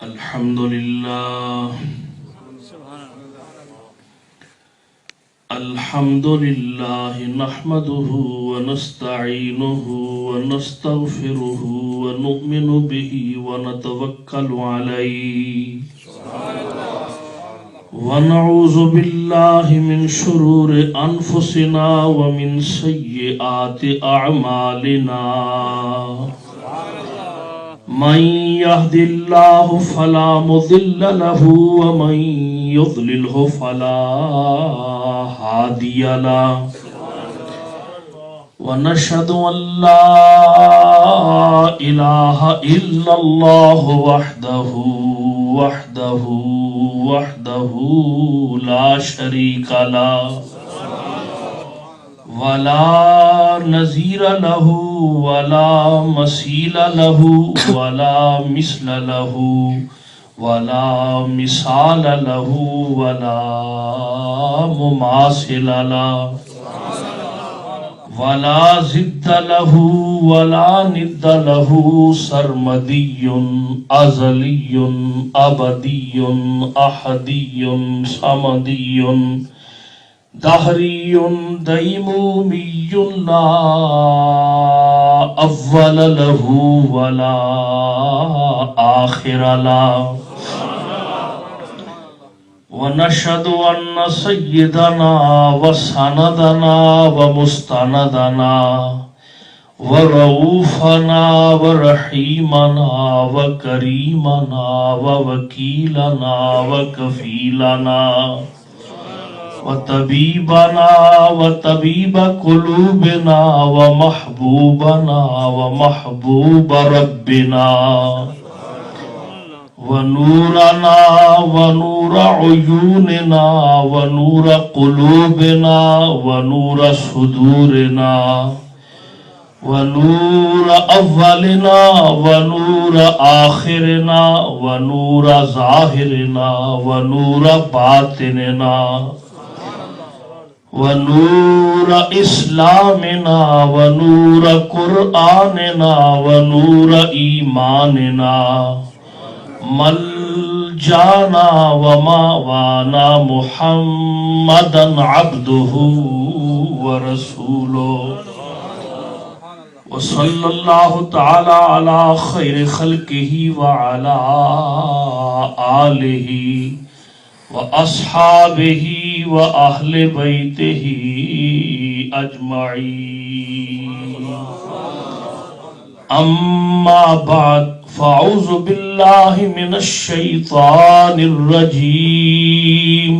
الحمد لله نحمده ونستعينه ونستغفره ونؤمن به ونتوكل عليه ونعوذ بالله من شرور أنفسنا ومن سيئات أعمالنا من يهد الله فلا مضل له ومن يضلله فلا هادي له ونشهد أن لا إله إلا الله وحده لا شريك له ولا نظير له ولا مثيل له ولا مثل له ولا مثال له ولا مماثل له ولا ضد له ولا ند له سرمدي أزلي أبدي أحدي صمدي دهري ديمومي لا أول له ولا آخر له ونشهد أن سيدنا وسندنا ومستندنا ورؤوفنا ورحيمنا وكريمنا ووكيلنا وكفيلنا وطبيبنا وطبيب قلوبنا ومحبوبنا ومحبوب ربنا ونورنا ونور عيوننا ونور قلوبنا ونور صدورنا ونور أولنا ونور آخرنا ونور ظاهرنا ونور باطننا ونور اسلامنا ونور قرآننا ونور ایماننا ملجانا وماوانا محمدا عبده ورسوله وصلی اللہ تعالی علی خیر خلقہ وعلی آلہ وأصحابه وأهل بيته أجمعين أما بعد فأعوذ بالله من الشيطان الرجيم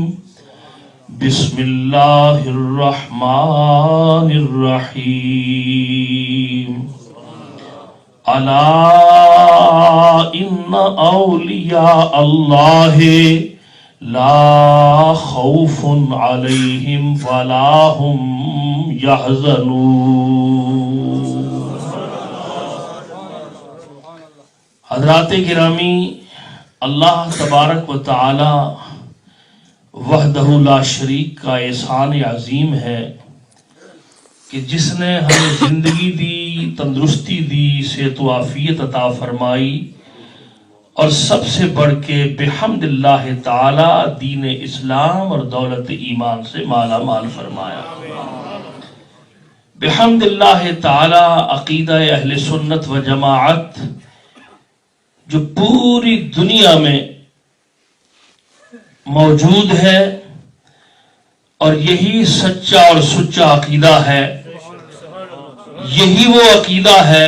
بسم الله الرحمن الرحيم ألا إن أولياء الله لا خوف عليهم ولا هم يحزنون۔ حضرات گرامی، اللہ تبارک و تعالی وحدہ لا شریک کا احسان عظیم ہے کہ جس نے ہمیں زندگی دی، تندرستی دی، صحت و عافیت عطا فرمائی اور سب سے بڑھ کے بحمد اللہ تعالی دین اسلام اور دولت ایمان سے مالا مال فرمایا۔ بحمد اللہ تعالی عقیدہ اہل سنت و جماعت جو پوری دنیا میں موجود ہے اور یہی سچا اور سچا عقیدہ ہے، یہی وہ عقیدہ ہے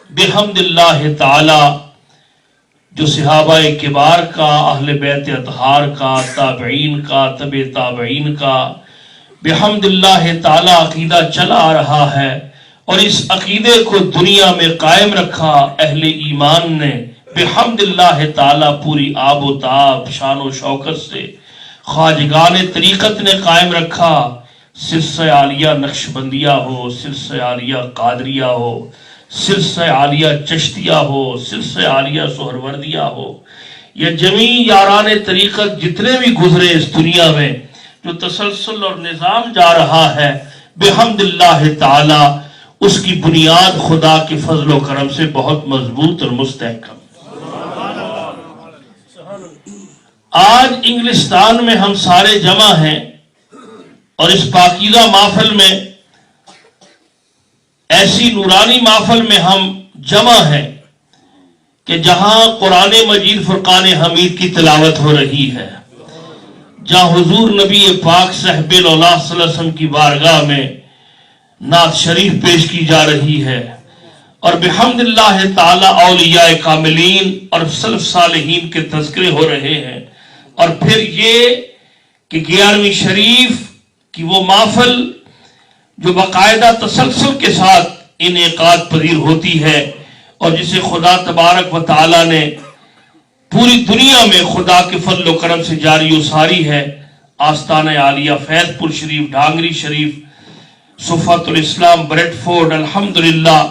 بحمد اللہ تعالی جو صحابہ کبار کا، اہل بیت اطہار کا، تابعین کا، تبع تابعین کا بحمد اللہ تعالی عقیدہ چلا آ رہا ہے، اور اس عقیدے کو دنیا میں قائم رکھا اہل ایمان نے بحمد اللہ تعالی پوری آب و تاب شان و شوکت سے۔ خواجگان طریقت نے قائم رکھا، سلسلہ عالیہ نقشبندیہ ہو، سلسلہ عالیہ قادریہ ہو، سلسلہ عالیہ چشتیہ ہو، سلسلہ عالیہ سہروردیہ ہو، یا جمیع یاران طریقت جتنے بھی گزرے اس دنیا میں، جو تسلسل اور نظام جا رہا ہے بحمد اللہ تعالی اس کی بنیاد خدا کے فضل و کرم سے بہت مضبوط اور مستحکم۔ آج انگلستان میں ہم سارے جمع ہیں اور اس پاکیزہ محفل میں، ایسی نورانی محفل میں ہم جمع ہیں کہ جہاں قرآن مجید فرقان حمید کی تلاوت ہو رہی ہے، جہاں حضور نبی پاک صاحب اللہ صلی اللہ علیہ وسلم کی بارگاہ میں نعت شریف پیش کی جا رہی ہے، اور بحمد اللہ تعالی اولیاء کاملین اور سلف صالحین کے تذکرے ہو رہے ہیں، اور پھر یہ کہ 11ویں شریف کی وہ محفل جو باقاعدہ تسلسل کے ساتھ انعقاد پذیر ہوتی ہے، اور جسے خدا تبارک و تعالی نے پوری دنیا میں خدا کے فضل و کرم سے جاری و ساری ہے، آستانہ عالیہ فیض پور شریف، ڈھانگری شریف، صفات الاسلام، بریڈ فورڈ، الحمدللہ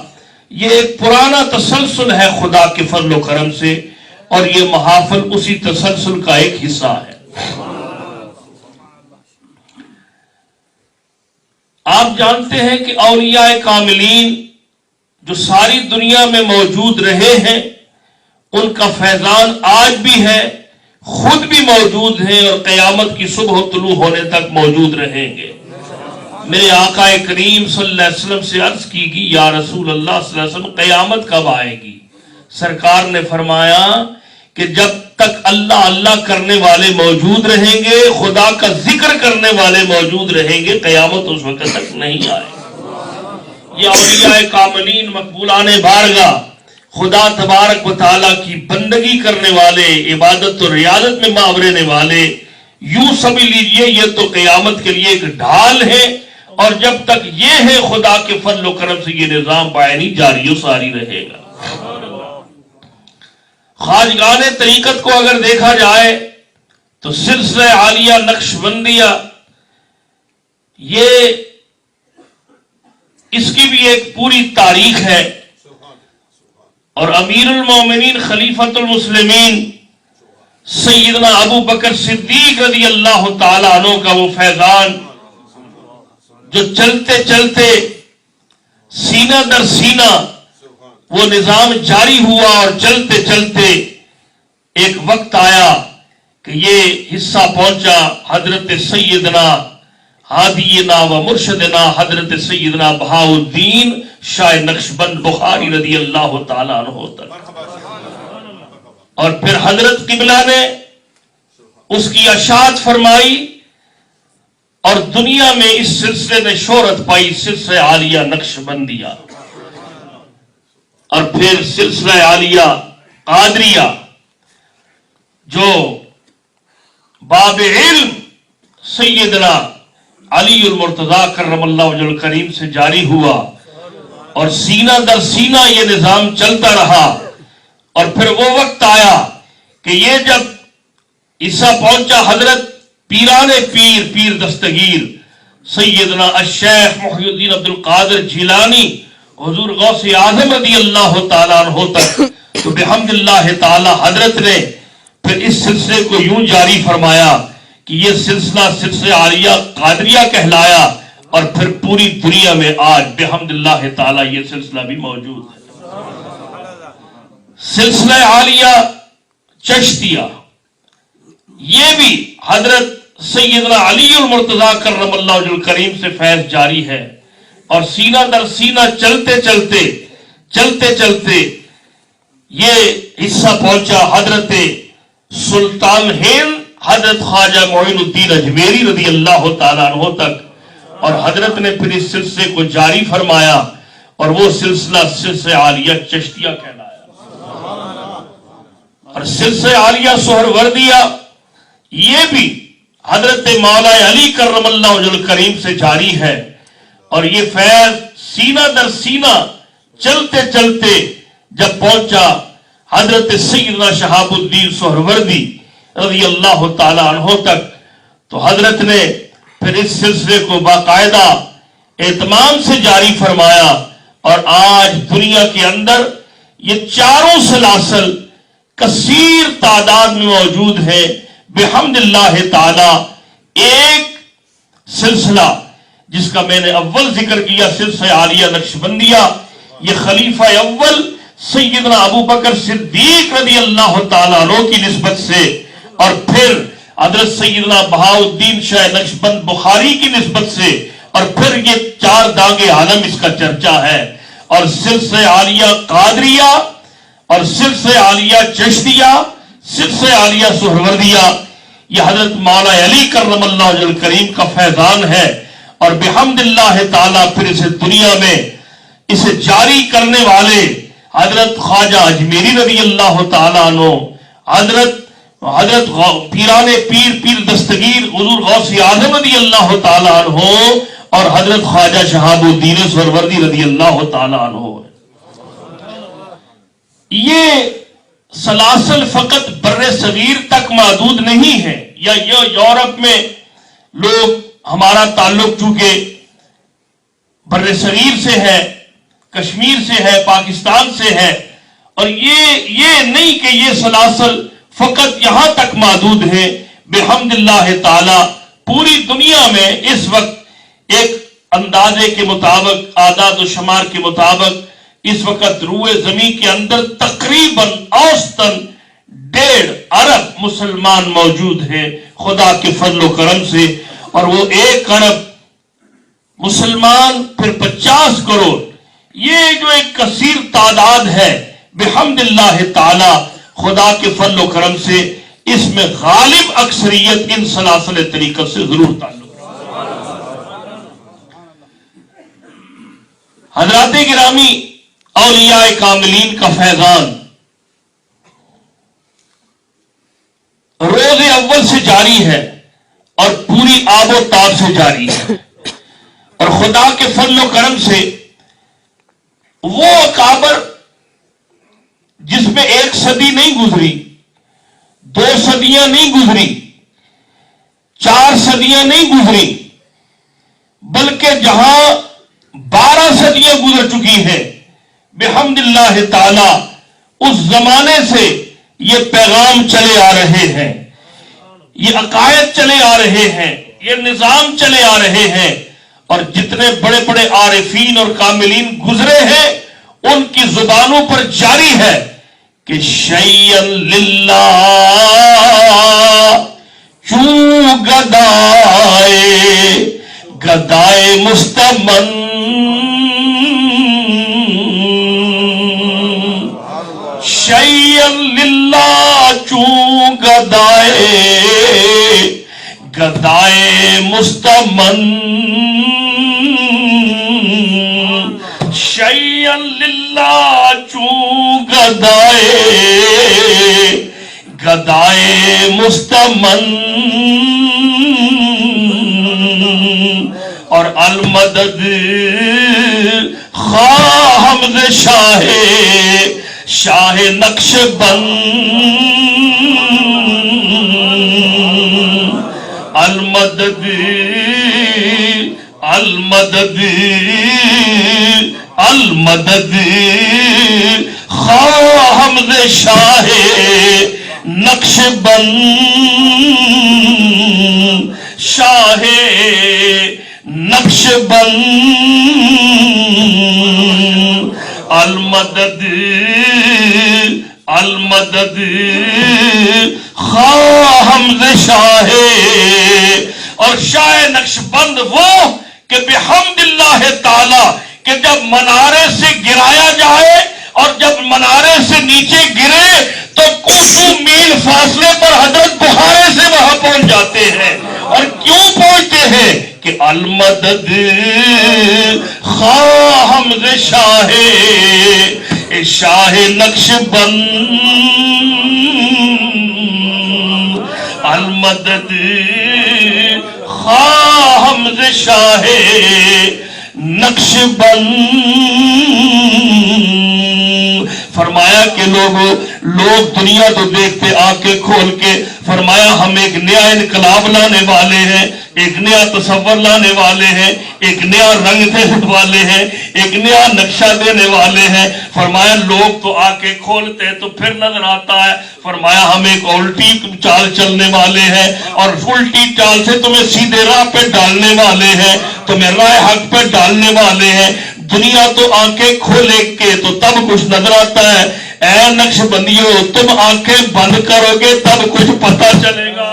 یہ ایک پرانا تسلسل ہے خدا کے فضل و کرم سے، اور یہ محافل اسی تسلسل کا ایک حصہ ہے۔ آپ جانتے ہیں کہ اولیاء کاملین جو ساری دنیا میں موجود رہے ہیں، ان کا فیضان آج بھی ہے، خود بھی موجود ہیں اور قیامت کی صبح طلوع ہونے تک موجود رہیں گے۔ میرے آقا کریم صلی اللہ علیہ وسلم سے عرض کی گئی، یا رسول اللہ صلی اللہ علیہ وسلم قیامت کب آئے گی؟ سرکار نے فرمایا کہ جب تک اللہ اللہ کرنے والے موجود رہیں گے، خدا کا ذکر کرنے والے موجود رہیں گے، قیامت اس وقت تک نہیں آئے گی۔ یہ اولیاء کاملین مقبولان بارگاہ، خدا تبارک و تعالیٰ کی بندگی کرنے والے، عبادت و ریاضت میں ماورنے والے، یوں سمجھ لیجئے یہ تو قیامت کے لیے ایک ڈھال ہے، اور جب تک یہ ہے خدا کے فضل و کرم سے یہ نظام بائنی جاری و ساری رہے گا۔ خواجگان طریقت کو اگر دیکھا جائے تو سلسلہ عالیہ نقشبندیہ، یہ اس کی بھی ایک پوری تاریخ ہے، اور امیر المومنین خلیفۃ المسلمین سیدنا ابو بکر صدیق رضی اللہ تعالیٰ عنہ کا وہ فیضان جو چلتے چلتے سینہ در سینہ وہ نظام جاری ہوا، اور چلتے چلتے ایک وقت آیا کہ یہ حصہ پہنچا حضرت سیدنا ہادینا و مرشدنا حضرت سیدنا بہاء الدین شاہ نقشبند بخاری رضی اللہ تعالیٰ عنہ تک، اور پھر حضرت قبلہ نے اس کی اشاعت فرمائی، اور دنیا میں اس سلسلے نے شہرت پائی، سلسلہ عالیہ نقشبندیہ، اور پھر سلسلہ عالیہ قادریہ جو باب علم سیدنا علی المرتضیٰ کرم اللہ وجہ الکریم سے جاری ہوا، اور سینہ در سینہ یہ نظام چلتا رہا، اور پھر وہ وقت آیا کہ یہ جب عیسیٰ پہنچا حضرت پیران پیر پیر دستگیر سیدنا الشیخ محی الدین عبد القادر جیلانی حضور غوث اعظم رضی اللہ تعالیٰ عنہ تک، تو بحمد اللہ تعالیٰ حضرت نے پھر اس سلسلے کو یوں جاری فرمایا کہ یہ سلسلہ عالیہ قادریہ کہلایا، اور پھر پوری دنیا میں آج بحمد اللہ تعالیٰ یہ سلسلہ بھی موجود ہے۔ سلسلہ عالیہ چشتیہ، یہ بھی حضرت سیدنا علی المرتضیٰ کرم اللہ وجہ الکریم سے فیض جاری ہے، اور سینہ در سینہ چلتے چلتے یہ حصہ پہنچا حضرت سلطان ہند حضرت خواجہ معین الدین اجمیری رضی اللہ تعالیٰ عنہ تک، اور حضرت نے پھر اس سلسلے کو جاری فرمایا، اور وہ سلسلہ عالیہ چشتیہ کہلایا، اور سلسلہ عالیہ سہروردیہ یہ بھی حضرت مولا علی کرم اللہ وجہ الکریم سے جاری ہے، اور یہ فیض سینہ در سینہ چلتے جب پہنچا حضرت سیدنا شہاب الدین سہروردی رضی اللہ تعالیٰ عنہ تک، تو حضرت نے پھر اس سلسلے کو باقاعدہ اہتمام سے جاری فرمایا، اور آج دنیا کے اندر یہ چاروں سلاسل کثیر تعداد میں موجود ہیں بحمد اللہ تعالی۔ ایک سلسلہ جس کا میں نے اول ذکر کیا سلسلہ عالیہ نقشبندیہ، یہ خلیفہ اول سیدنا ابو بکر صدیق رضی اللہ تعالیٰ عنہ کی نسبت سے اور پھر حضرت سیدنا بہاؤالدین شاہ نقشبند بخاری کی نسبت سے، اور پھر یہ 4 دانگ عالم اس کا چرچا ہے، اور سلسلہ عالیہ قادریہ اور سلسلہ عالیہ چشتیہ، سلسلہ عالیہ سہروردیہ، یہ حضرت مولا علی کرم اللہ وجہ الکریم کا فیضان ہے، اور بحمد اللہ تعالیٰ پھر اسے دنیا میں اسے جاری کرنے والے حضرت خواجہ اجمیری رضی اللہ تعالیٰ عنہ، حضرت پیران پیر دستگیر حضور غوث اعظم رضی اللہ تعالیٰ عنہ، اور حضرت خواجہ شہاب الدین سہروردی رضی اللہ تعالیٰ عنہ۔ یہ سلاسل فقط بر صغیر تک محدود نہیں ہے، یا یہ یورپ میں لوگ، ہمارا تعلق چونکہ بر صغیر سے ہے، کشمیر سے ہے، پاکستان سے ہے، اور یہ نہیں کہ یہ سلاسل فقط یہاں تک محدود ہے۔ بحمد اللہ تعالی پوری دنیا میں اس وقت ایک اندازے کے مطابق، اعداد و شمار کے مطابق، اس وقت روئے زمین کے اندر تقریباً اوسطاً 1.5 ارب مسلمان موجود ہیں خدا کے فضل و کرم سے، اور وہ 1 ارب مسلمان پھر 50 کروڑ، یہ جو ایک کثیر تعداد ہے، بحمد اللہ تعالی خدا کے فضل و کرم سے اس میں غالب اکثریت ان سلاسل طریقت سے ضرور تعلق ہے۔ حضرات گرامی، اولیاء کاملین کا فیضان روز اول سے جاری ہے اور پوری آب و تاب سے جاری ہے، اور خدا کے فضل و کرم سے وہ اکابر جس میں 1 صدی نہیں گزری، 2 صدیاں نہیں گزری، 4 صدیاں نہیں گزری، بلکہ جہاں 12 صدیاں گزر چکی ہیں، بحمد اللہ تعالی اس زمانے سے یہ پیغام چلے آ رہے ہیں، یہ عقائد چلے آ رہے ہیں، یہ نظام چلے آ رہے ہیں، اور جتنے بڑے بڑے عارفین اور کاملین گزرے ہیں ان کی زبانوں پر جاری ہے کہ شیئن للہ چوں گدائے مستمن، شیئن للہ چوں گدائے مستمن، شیئن للہ چوں گدائے مستمن، اور المدد خواہم ز شاہ نقش بند، المدد المدد خواہم ز شاہ نقش بند، شاہ نقش بند، المدد المدد خواہم ز شاہ، اور شاہ نقش بند وہ کہ بحمد اللہ تعالی کہ جب منارے سے گرایا جائے اور جب منارے سے نیچے گرے تو کوسوں میل فاصلے پر حضرت بخارے سے وہاں پہنچ جاتے ہیں، اور کیوں پہنچتے ہیں کہ المدد خواہم ز شاہ نقش بند، المدد خواہم ز شاہ نقش بند۔ فرمایا کہ لوگ دنیا تو دیکھتے آنکھیں کھول کے، فرمایا ہم ایک نیا انقلاب لانے والے ہیں، ایک نیا تصور لانے والے ہیں، ایک نیا رنگ دینے والے ہیں، ایک نیا نقشہ دینے والے ہیں۔ فرمایا لوگ تو آنکھیں کھولتے تو پھر نظر آتا ہے، فرمایا ہم ایک الٹی چال چلنے والے ہیں، اور الٹی چال سے تمہیں سیدھے راہ پہ ڈالنے والے ہیں، تمہیں راہ حق پہ ڈالنے والے ہیں۔ دنیا تو آنکھیں کھولے کے تو تب کچھ نظر آتا ہے، اے نقش بندیوں تم آنکھیں بند کرو گے تب کچھ پتہ چلے گا.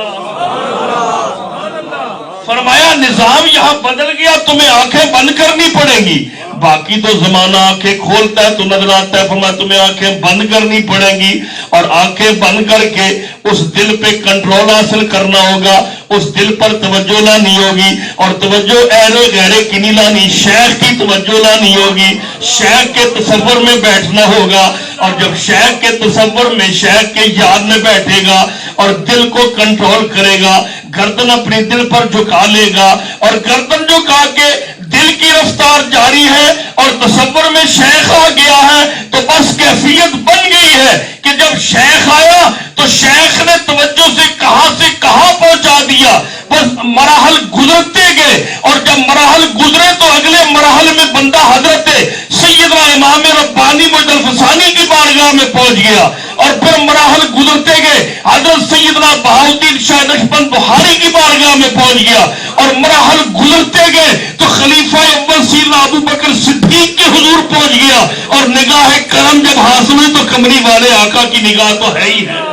فرمایا نظام یہاں بدل گیا, تمہیں آنکھیں بند کرنی پڑیں گی. باقی تو زمانہ آنکھیں کھولتا ہے تو نظر آتا ہے. فرمایا تمہیں آنکھیں بند کرنی پڑیں گی, اور آنکھیں بند کر کے اس دل پہ کنٹرول حاصل کرنا ہوگا, اس دل پر توجہ لانی ہوگی, اور توجہ ایرے گہرے کی نہیں لانی, شیخ کی توجہ لانی ہوگی, شیخ کے تصور میں بیٹھنا ہوگا. اور جب شیخ کے تصور میں شیخ کے یاد میں بیٹھے گا اور دل کو کنٹرول کرے گا, گردن اپنے دل پر جھکا لے گا, اور گردن جھکا کے دل کی رفتار جاری ہے اور تصور میں شیخ آ گیا ہے, تو بس کیفیت بن گئی ہے کہ جب شیخ آیا تو شیخ نے توجہ سے کہاں پہنچا دیا. بس مراحل گزرتے گئے, اور جب مراحل گزرے تو اگلے مراحل میں بندہ حضرت سیدنا امام ربانی معید الفسانی کی بارگاہ میں پہنچ گیا, اور پھر مراحل گزرتے گئے حضرت سیدنا بہاؤالدین شاہ نقشبند بخاری کی بارگاہ میں پہنچ گیا, اور مراحل گزرتے گئے تو خلیفہ اول سیدنا ابو بکر صدیق کے حضور پہنچ گیا, اور نگاہ کرم جب حاصل ہوئی تو کمری والے آقا کی نگاہ تو ہے ہی ہے.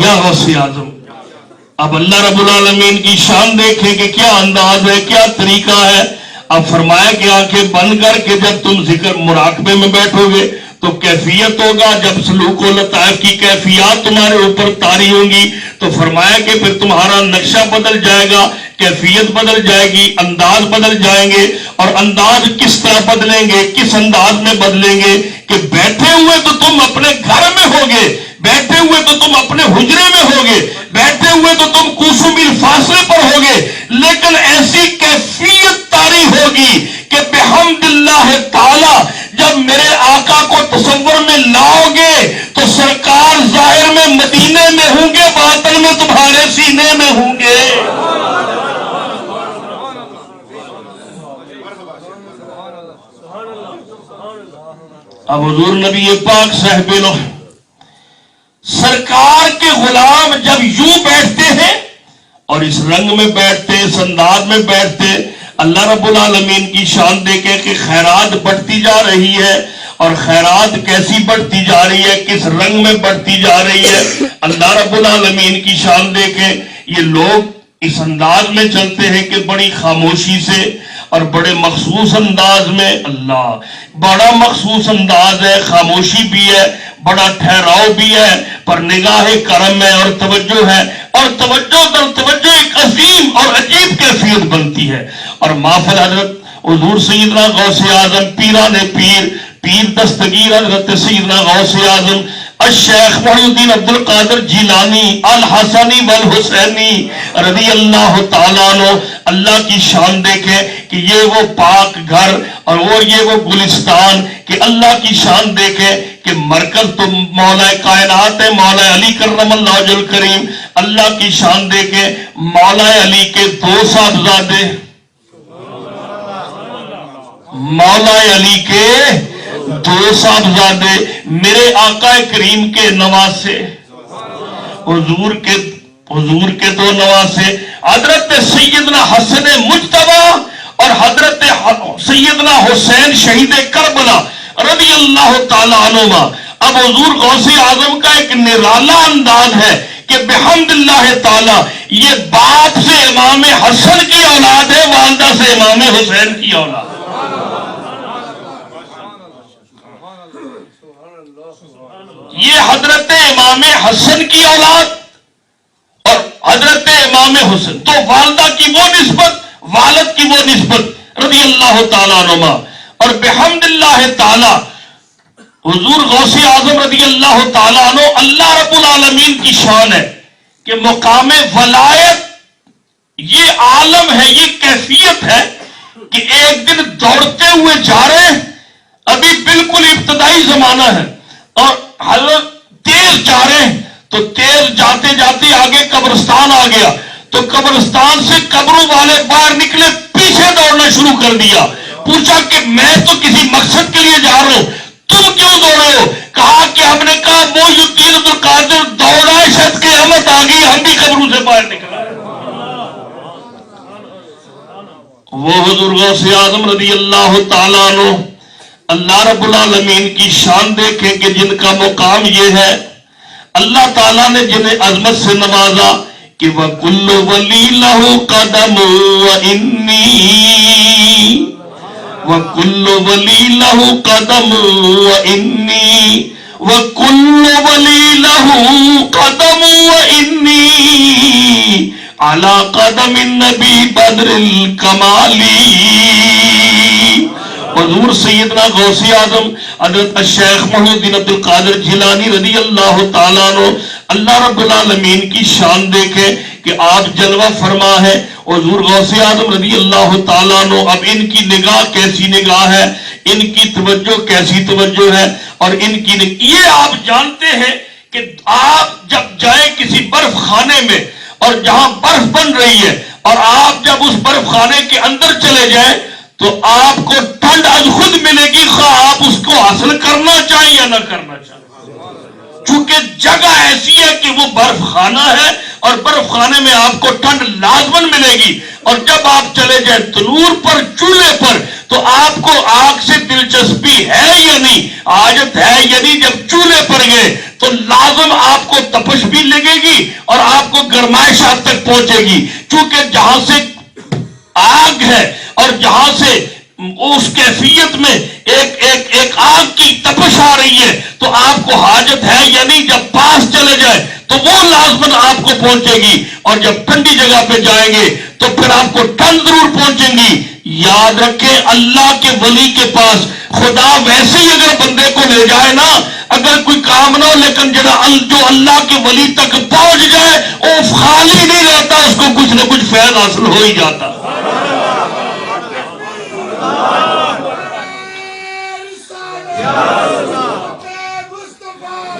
یا غوث اعظم, اب اللہ رب العالمین کی شان دیکھیں کہ کیا انداز ہے, کیا طریقہ ہے. اب فرمایا کہ آنکھیں بند کر کے جب تم ذکر مراقبے میں بیٹھو گے تو کیفیت ہوگا, جب سلوک و لطائف کی کیفیات تمہارے اوپر طاری ہوں گی تو فرمایا کہ پھر تمہارا نقشہ بدل جائے گا, کیفیت بدل جائے گی, انداز بدل جائیں گے. اور انداز کس طرح بدلیں گے, کس انداز میں بدلیں گے کہ بیٹھے ہوئے تو تم اپنے گھر میں ہوگے, بیٹھے ہوئے تو تم اپنے حجرے میں ہوگے, بیٹھے ہوئے تو تم کوسوں میل فاصلے پر ہوگے, لیکن ایسی کیفیت طاری ہوگی کہ بحمد اللہ تعالی جب میرے آقا کو تصور میں لاؤ گے تو سرکار ظاہر میں مدینے میں ہوں گے, باطن میں تمہارے سینے میں ہوں گے. اب حضور نبی پاک صاحب سرکار کے غلام جب یوں بیٹھتے ہیں اور اس رنگ میں بیٹھتے, اس انداز میں بیٹھتے, اللہ رب العالمین کی شان دیکھیں کہ خیرات بڑھتی جا رہی ہے, اور خیرات کیسی بڑھتی جا رہی ہے, کس رنگ میں بڑھتی جا رہی ہے. اللہ رب العالمین کی شان دیکھیں, یہ لوگ اس انداز میں چلتے ہیں کہ بڑی خاموشی سے اور بڑے مخصوص انداز میں, اللہ بڑا مخصوص انداز ہے, خاموشی بھی ہے, بڑا ٹھہراؤ بھی ہے, پر نگاہ کرم ہے اور توجہ ہے, اور توجہ در توجہ ایک عظیم اور عجیب کیفیت بنتی ہے. اور محفل حضرت حضور سیدنا غوث اعظم پیران پیر دستگیر حضرت سیدنا غوث اعظم الشیخ محی الدین عبد القادر جیلانی الحسنی والحسینی رضی اللہ تعالیٰ عنہ, اللہ کی شان دیکھیں کہ یہ وہ پاک گھر اور یہ وہ گلستان, کہ اللہ کی شان دیکھیں کہ مرکز تو مولا کائنات ہے, مولا علی کرم اللہ وجہ الکریم. اللہ کی شان دیکھیں مولا علی کے دو صاحبزادے, مولا علی کے دو صاحبزادے میرے آقا کریم کے نواسے, حضور کے دو نواسے, حضرت سیدنا حسن مجتبی اور حضرت سیدنا حسین شہید کربلا رضی اللہ تعالیٰ عنہما. اب حضور غوث اعظم کا ایک نرالا انداز ہے کہ بحمد اللہ تعالیٰ یہ باپ سے امام حسن کی اولاد ہے, والدہ سے امام حسین کی اولاد. یہ حضرت امام حسن کی اولاد اور حضرت امام حسن, تو والدہ کی وہ نسبت, والد کی وہ نسبت رضی اللہ تعالیٰ عنہما. اور بحمد اللہ تعالیٰ حضور غوث اعظم رضی اللہ تعالیٰ عنہ, اللہ رب العالمین کی شان ہے کہ مقام ولایت یہ عالم ہے, یہ کیفیت ہے کہ ایک دن دوڑتے ہوئے جا رہے ہیں, ابھی بالکل ابتدائی زمانہ ہے, اور حضرت تیز جا رہے ہیں, تو تیز جاتے جاتے آگے قبرستان آ گیا, تو قبرستان سے قبروں والے باہر نکلے, پیچھے دوڑنا شروع کر دیا. پوچھا کہ میں تو کسی مقصد کے لیے جا رہا ہوں, تم کیوں دوڑے ہو؟ کہا کہ ہم نے کہا محی الدین عبد القادر دوڑا ہے، شاید قیامت آ گئی، ہم بھی قبروں سے باہر نکلا۔ وہ حضور غوث اعظم رضی اللہ تعالیٰ عنہ، اللہ رب العالمین کی شان دیکھیں کہ جن کا مقام یہ ہے، اللہ تعالیٰ نے جنہیں عظمت سے نوازا کہ وَكُلُّ وَلِي لَهُ قَدَمٌ وَإِنِّي وَكُلُّ وَلِي لَهُ قَدَمٌ وَإِنِّي وَكُلُّ وَلِي لَهُ قَدَمٌ وَإِنِّي عَلَى قَدَمِ النَّبِي بدر الکمالی۔ حضور سیدنا غوث اعظم حضرت الشیخ محی الدین عبد القادر جیلانی رضی اللہ تعالیٰ عنہ، اللہ رب العالمین کی شان دیکھیں کہ آپ جلوہ فرما ہے۔ حضور غوث اعظم رضی اللہ تعالیٰ عنہ، اب ان کی نگاہ کیسی نگاہ ہے، ان کی توجہ کیسی توجہ ہے، اور ان کی یہ آپ جانتے ہیں کہ آپ جب جائیں کسی برف خانے میں اور جہاں برف بن رہی ہے، اور آپ جب اس برف خانے کے اندر چلے جائیں تو آپ کو ٹھنڈ از خود ملے گی، خواہ آپ اس کو حاصل کرنا چاہیں یا نہ کرنا چاہیں، چونکہ جگہ ایسی ہے کہ وہ برف خانہ ہے، اور برف خانے میں آپ کو ٹھنڈ لازماً ملے گی۔ اور جب آپ چلے جائیں تنور پر، چولہے پر، تو آپ کو آگ سے دلچسپی ہے یا نہیں، عادت ہے یا نہیں۔ جب چولہے پر گئے تو لازم آپ کو تپش بھی لگے گی اور آپ کو گرمائش آپ تک پہنچے گی، چونکہ جہاں سے آگ ہے اور جہاں سے اس کیفیت میں ایک آگ کی تپش آ رہی ہے، تو آپ کو حاجت ہے یا نہیں۔ جب پاس چلے جائے تو وہ لازماً آپ کو پہنچے گی، اور جب ٹھنڈی جگہ پہ جائیں گے تو پھر آپ کو ٹھنڈ ضرور پہنچیں گی۔ یاد رکھیں اللہ کے ولی کے پاس خدا ویسے ہی اگر بندے کو لے جائے نا، اگر کوئی کام نہ ہو، لیکن جو اللہ کے ولی تک پہنچ جائے وہ خالی نہیں رہتا، اس کو کچھ نہ کچھ فیض حاصل ہو ہی جاتا۔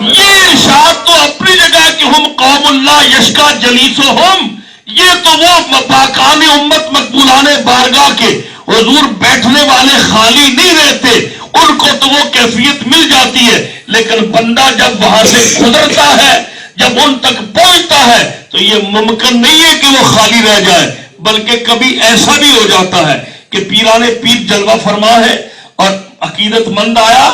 یہ ارشاد تو اپنی جگہ کہ ہم قوم اللہ یشکا جلیسہم، یہ تو وہ پاکان امت مقبولان بارگاہ کے حضور بیٹھنے والے خالی نہیں رہتے، ان کو تو وہ کیفیت مل جاتی ہے، لیکن بندہ جب وہاں سے گزرتا ہے، جب ان تک پہنچتا ہے تو یہ ممکن نہیں ہے کہ وہ خالی رہ جائے، بلکہ کبھی ایسا بھی ہو جاتا ہے کہ پیران پیر جلوہ فرما ہے اور عقیدت مند آیا،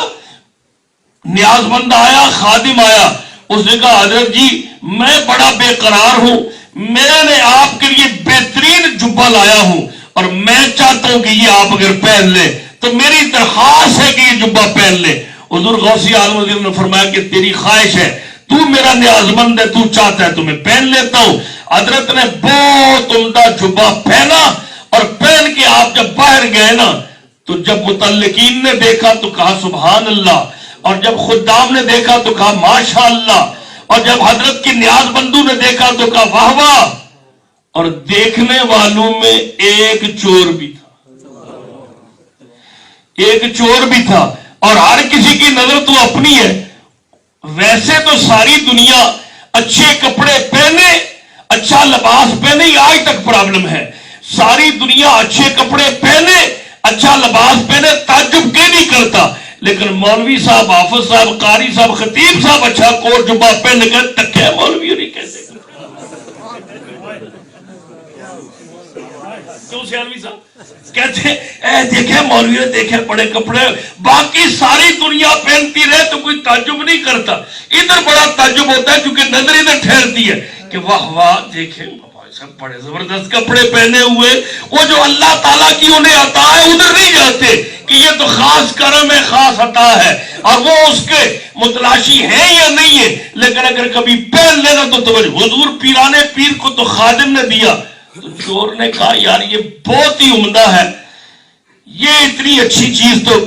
نیاز مند آیا، خادم آیا، اس نے کہا حضرت جی میں بڑا بے قرار ہوں، میں نے آپ کے لیے بہترین جبہ لایا ہوں اور میں چاہتا ہوں کہ یہ آپ اگر پہن لیں تو میری درخواست ہے کہ یہ جبہ پہن لیں۔ حضور غوث اعظم نے فرمایا کہ تیری خواہش ہے، تو میرا نیاز مند ہے، تو چاہتا ہے تو میں پہن لیتا ہوں۔ حضرت نے بہت عمدہ جبہ پہنا، اور پہن کے آپ جب باہر گئے نا تو جب متعلقین نے دیکھا تو کہا سبحان اللہ، اور جب خدام نے دیکھا تو کہا ماشاء اللہ، اور جب حضرت کی نیاز بندو نے دیکھا تو کہا واہ واہ۔ اور دیکھنے والوں میں ایک چور بھی تھا، ایک چور بھی تھا، اور ہر کسی کی نظر تو اپنی ہے۔ ویسے تو ساری دنیا اچھے کپڑے پہنے، اچھا لباس پہنے، آج تک پرابلم ہے، ساری دنیا اچھے کپڑے پہنے، اچھا لباس پہنے، تعجب کے نہیں کرتا، لیکن مولوی صاحب، حافظ صاحب، قاری صاحب، خطیب صاحب اچھا کوٹ جبہ پہن کر تکے مولوی نہیں کہتے، کیوں سیالوی صاحب کہتے اے دیکھیں مولوی نے دیکھیں بڑے کپڑے، باقی ساری دنیا پہنتی رہے تو کوئی تعجب نہیں کرتا، ادھر بڑا تعجب ہوتا ہے کیونکہ نظر ادھر ٹھہرتی ہے کہ واہ واہ دیکھیں سب بڑے زبردست کپڑے پہنے ہوئے، وہ جو اللہ تعالیٰ کی انہیں عطا ہے ادھر نہیں جاتے کہ یہ تو خاص کرم ہے، خاص عطا ہے، اور وہ اس کے متلاشی ہیں یا نہیں ہے، لیکن اگر کبھی پہن لینا تو توجہ۔ حضور پیرانے پیر کو تو خادم نے دیا، تو چور نے کہا یار یہ بہت ہی عمدہ ہے، یہ اتنی اچھی چیز تو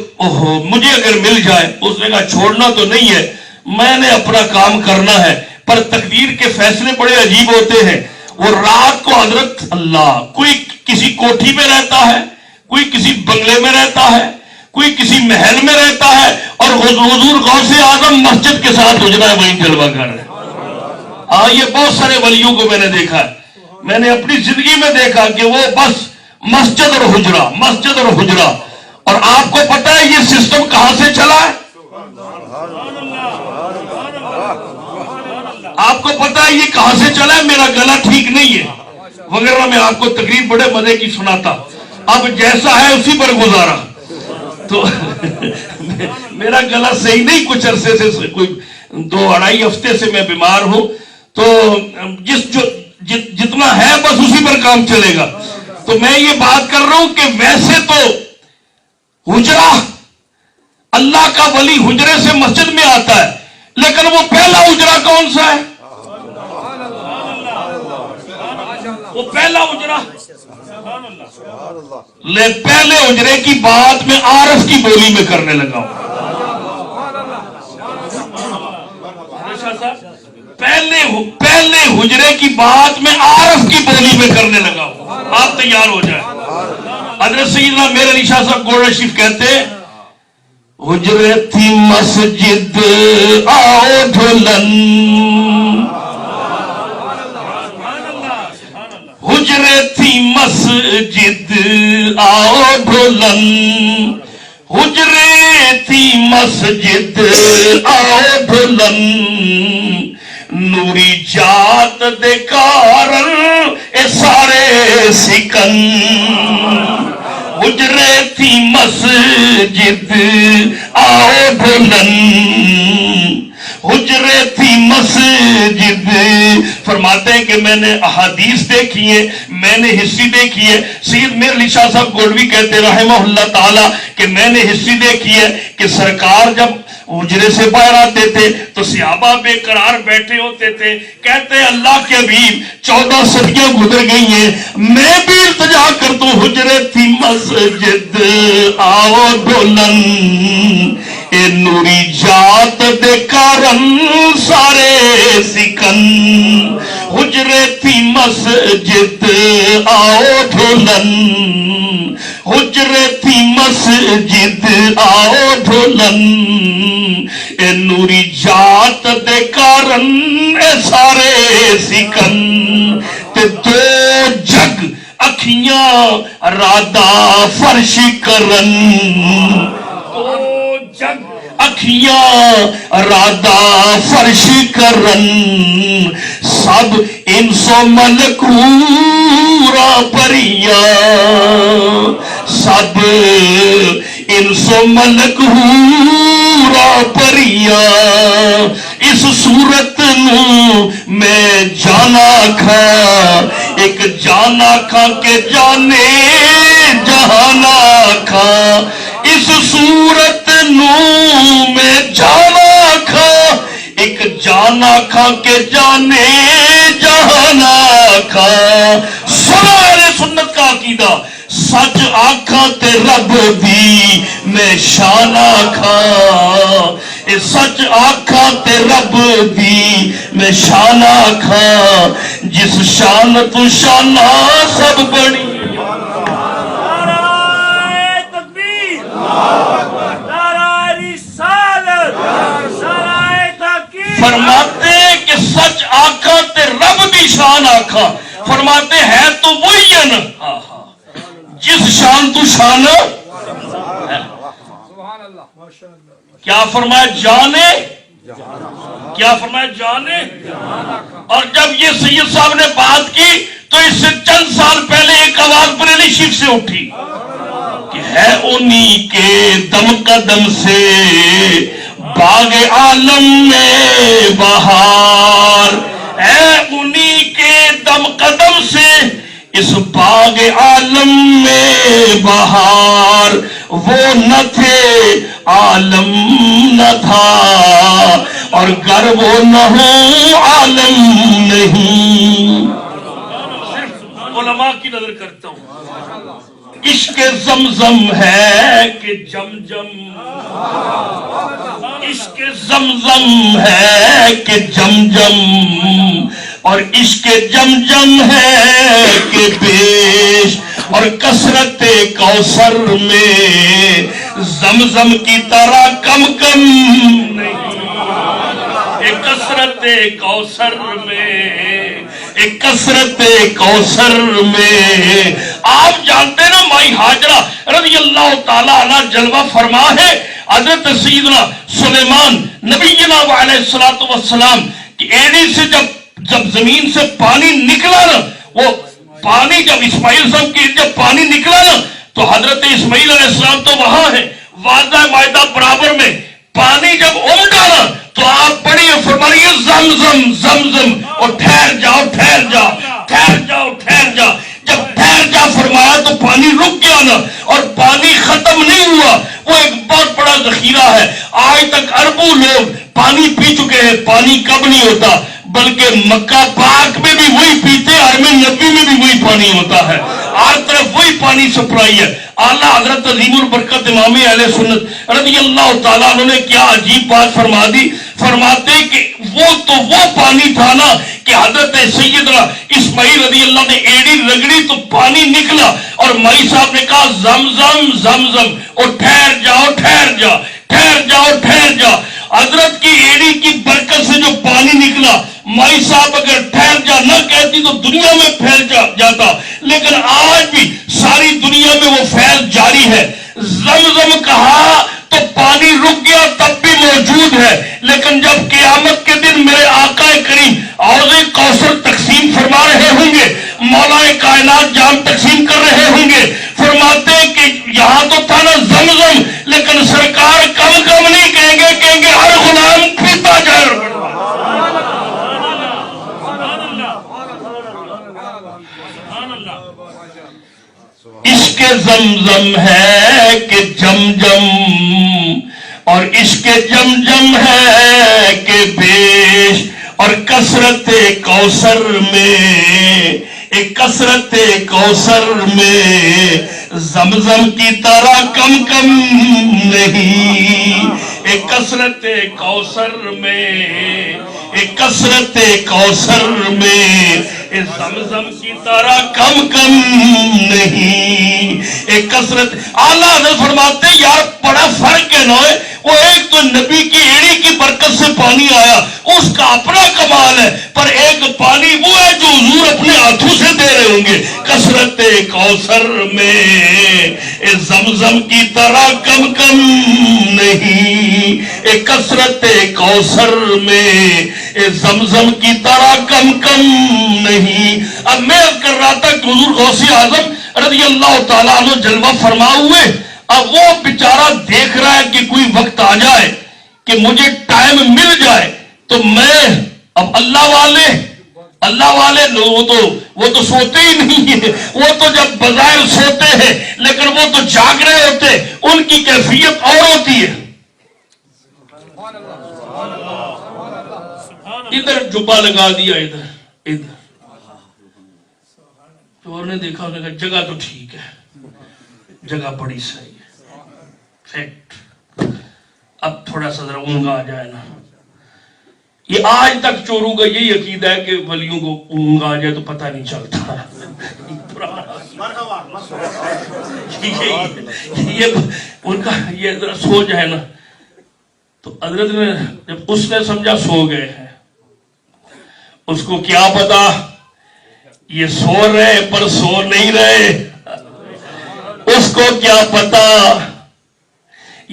مجھے اگر مل جائے۔ اس نے کہا چھوڑنا تو نہیں ہے، میں نے اپنا کام کرنا ہے، پر تقدیر کے فیصلے بڑے عجیب ہوتے ہیں۔ وہ رات کو حضرت اللہ کوئی کسی کوٹھی میں رہتا ہے، کوئی کسی بنگلے میں رہتا ہے، کوئی کسی محل میں رہتا ہے، اور حضور غوث اعظم مسجد کے ساتھ اجرا وہیں جلوہ کر رہے ہیں۔ یہ بہت سارے ولیوں کو میں نے دیکھا ہے، میں نے اپنی زندگی میں دیکھا کہ وہ بس مسجد اور حجرا، مسجد اور حجرا۔ اور آپ کو پتا ہے یہ سسٹم کہاں سے چلا ہے؟ آپ کو پتا ہے یہ کہاں سے چلا ہے؟ میرا گلا ٹھیک نہیں ہے، وغیرہ میں آپ کو تقریر بڑے مزے کی سناتا، اب جیسا ہے اسی پر گزارا، تو میرا گلا صحیح نہیں، کچھ عرصے سے، کوئی 2-2.5 ہفتے سے میں بیمار ہوں، تو جتنا ہے بس اسی پر کام چلے گا۔ تو میں یہ بات کر رہا ہوں کہ ویسے تو حجرہ، اللہ کا ولی حجرے سے مسجد میں آتا ہے، لیکن وہ پہلا حجرہ کون سا ہے؟ وہ پہلا حجرہ، پہلے حجرے کی بات میں عارف کی بولی میں کرنے لگا ہوں۔ پہلے حجرے کی بات میں عارف کی بولی میں کرنے لگا ہوں، آپ تیار ہو جائیں۔ حضرت سیدنا میر علی شاہ صاحب گولڑا شریف کہتے ہیں، حجرے تھی مسجد آؤ ڈھولن، حجرے تھی مسجد آؤ ڈھولن، حجرے تھی مسجد آؤ ڈھولن، نوری جات دے کارن اے سارے سکن، حجرے تھی مسجد آؤ ڈھولن، حجرے تھی مسجد۔ فرماتے ہیں کہ میں نے احادیث دیکھی ہے، میں نے ہسٹری دیکھی ہے۔ سید میر علی شاہ صاحب گولوی کہتے رحمہ اللہ تعالی کہ میں نے ہسٹری دیکھی ہے کہ سرکار جب حجرے سے باہر آتے تھے تو صحابہ بے قرار بیٹھے ہوتے تھے، کہتے اللہ کے حبیب 14 صدیاں گزر گئی ہیں، میں بھی التجا کر دوں، حجرے تھی مسجد آؤ ڈھولن، اے نوری جات دے کارن سارے سکن، حجرے تھی مسجد آؤ ڈھولن، حجرے تھی مسجد آؤ ڈھولن، اے نوری جات دے کارن اے سارے سکن، تے دو جگ اکھیاں رادا فرش کرن، دو جگ اکھیاں رادا فرش کرن، سب انسو ملکورا پریا، سب انسو ملکورا پریا، اس صورت نو میں جانا کھا، ایک جانا کھا کے جانے جہانا کھا، اس صورت نو میں جانا کھا، ایک جانا کھا کے جانے جہانا کھا۔ سنا اہل سنت کا عقیدہ، سچ آکھاں تے رب دی میں شان آکھاں، اے سچ آکھاں تے رب دی میں شان آکھاں، جس شان تو شانہ سب بڑی۔ فرماتے کہ سچ آکھاں تے رب دی شان آکھاں، فرماتے ہے تو وہی ہے نا جس شان تو شان ہے۔ کیا فرمایا؟ جانے، کیا فرمایا؟ جانے۔ اور جب یہ سید صاحب نے بات کی تو اس سے چند سال پہلے ایک آواز بریلی شریف سے اٹھی کہ ہے انہی کے دم قدم سے باغ عالم میں بہار، ہے انہی کے دم قدم سے اس باغ عالم میں بہار، وہ نہ تھے عالم نہ تھا، اور گر وہ نہ ہو عالم نہیں۔ علماء کی نظر کرتا ہوں، عشق زمزم ہے کہ جمجم، عشق زمزم ہے کہ جمجم، اور عشق جمجم ہے کہ بیش، اور کثرت کوثر میں زمزم کی طرح کم کم نہیں، ایک کثرت کوثر میں، ایک کثرت کوثر میں آپ جانتے نا مائی ہاجرہ رضی اللہ تعالیٰ عنہ جلوہ فرما ہے حضرت سیدنا سلیمان نبینا علیہ السلام کی ایڑی سے جب زمین سے پانی نکلا نا، وہ پانی جب اسماعیل صاحب کی جب پانی نکلا نا تو حضرت اسماعیل علیہ السلام تو وہاں ہے، وعدہ معاہدہ برابر میں پانی جب امڑا نا تو آپ پڑھیے فرمائیے زمزم زمزم، اور ٹھہر جاؤ ٹھہر جاؤ ٹھہر جاؤ ٹھہر جاؤ، جب ٹھہر جا فرمایا تو پانی رک گیا نا، اور پانی ختم نہیں ہوا، وہ ایک بہت بڑا ذخیرہ ہے، آج تک اربوں لوگ پانی پی چکے ہیں، پانی کب نہیں ہوتا، بلکہ مکہ پاک میں بھی وہی پیتے، حرم نبی میں بھی وہی پانی ہوتا ہے، ہر طرف وہی پانی سپلائی ہے۔ اعلیٰ حضرت عظیم البرکت امام اہل سنت رضی اللہ تعالیٰ عنہ نے کیا عجیب بات فرما دی، فرماتے کہ وہ پانی تھا نا کہ حضرت سیدنا اسماعیل رضی اللہ نے ایڑی رگڑی تو پانی نکلا، اور مائی صاحب نے کہا زمزم زمزم، اور ٹھہر جاؤ ٹھہر جاؤ ٹھہر جاؤ ٹھہر جاؤ۔ حضرت کی ایڑی کی برکت سے جو پانی نکلا، مائی صاحب اگر ٹھہر جا نہ کہتی تو دنیا میں پھیل جاتا، لیکن آج بھی ساری دنیا میں وہ فیض جاری ہے۔ زمزم کہا تو پانی رک گیا، تب بھی موجود ہے، لیکن جب قیامت کے دن میرے آقا کریم حوض کوثر تقسیم فرما رہے ہوں گے، مولا کائنات جام تقسیم کر رہے ہوں گے، فرماتے ہیں کہ یہاں تو تھا نا زمزم، لیکن سرکار کم کم نہیں کہیں گے ہر غلام پیتا جائے۔ عشق زمزم ہے کہ جم اور عشق جم ہے کہ بیش، اور کثرت کوثر میں ایک کثرت کوثر میں زمزم کی طرح کم نہیں، ایک کثرت کوثر میں ایک کثرت کوثر میں زمزم کی طرح کم نہیں، ایک کثرت۔ اعلیٰ حضرت فرماتے یار بڑا فرق ہے نا، وہ ایک تو نبی کی ایڑی کی برکت سے پانی آیا، اس کا اپنا کمال ہے، پر ایک پانی وہ ہے جو حضور اپنے ہاتھوں سے دے رہے ہوں گے۔ کثرت کوثر میں زمزم کی طرح کم نہیں، ایک کثرت کوثر میں زمزم کی طرح کم نہیں۔ اب میں کر رہا تھا کہ حضور غوث اعظم رضی اللہ تعالیٰ عنہ جلوہ فرما ہوئے، اب وہ بیچارہ دیکھ رہا ہے کہ کوئی وقت آ جائے کہ مجھے ٹائم مل جائے تو میں اب اللہ والے وہ تو سوتے ہی نہیں ہیں، وہ تو جب بظاہر سوتے ہیں لیکن وہ تو جاگ رہے ہوتے، ان کی کیفیت اور ہوتی ہے۔ ادھر جبہ لگا دیا، ادھر چور نے دیکھا، انہوں نے کہا جگہ تو ٹھیک ہے، جگہ بڑی صحیح ہے، فیکٹ، اب تھوڑا سا ذرا اونگا آ جائے نا۔ یہ آج تک چوروں کا یہی عقیدہ ہے کہ ولیوں کو اونگا آ جائے تو پتہ نہیں چلتا، یہ ان کا یہ ذرا سو جائے نا تو حضرت نے جب اس نے سمجھا سو گئے ہیں، اس کو کیا پتا یہ سو رہے پر سو نہیں رہے، اس کو کیا پتا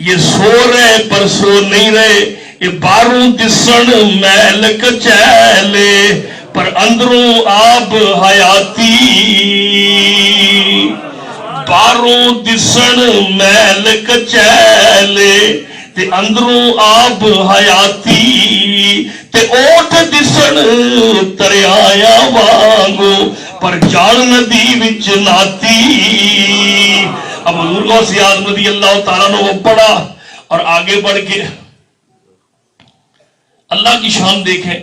یہ سو رہے پر سو نہیں رہے، یہ باروں دسن محل کچیلے پر اندروں آب حیاتی، باروں دسن محل کچیلے تے اندروں آب حیاتی، تے اوٹ دسن تریایا وانگو پر جان ندی وچ ناتی۔ اب حضور غوث اعظم رضی اللہ تعالیٰ نے وہ پڑھا اور آگے بڑھ کے اللہ کی شان دیکھیں،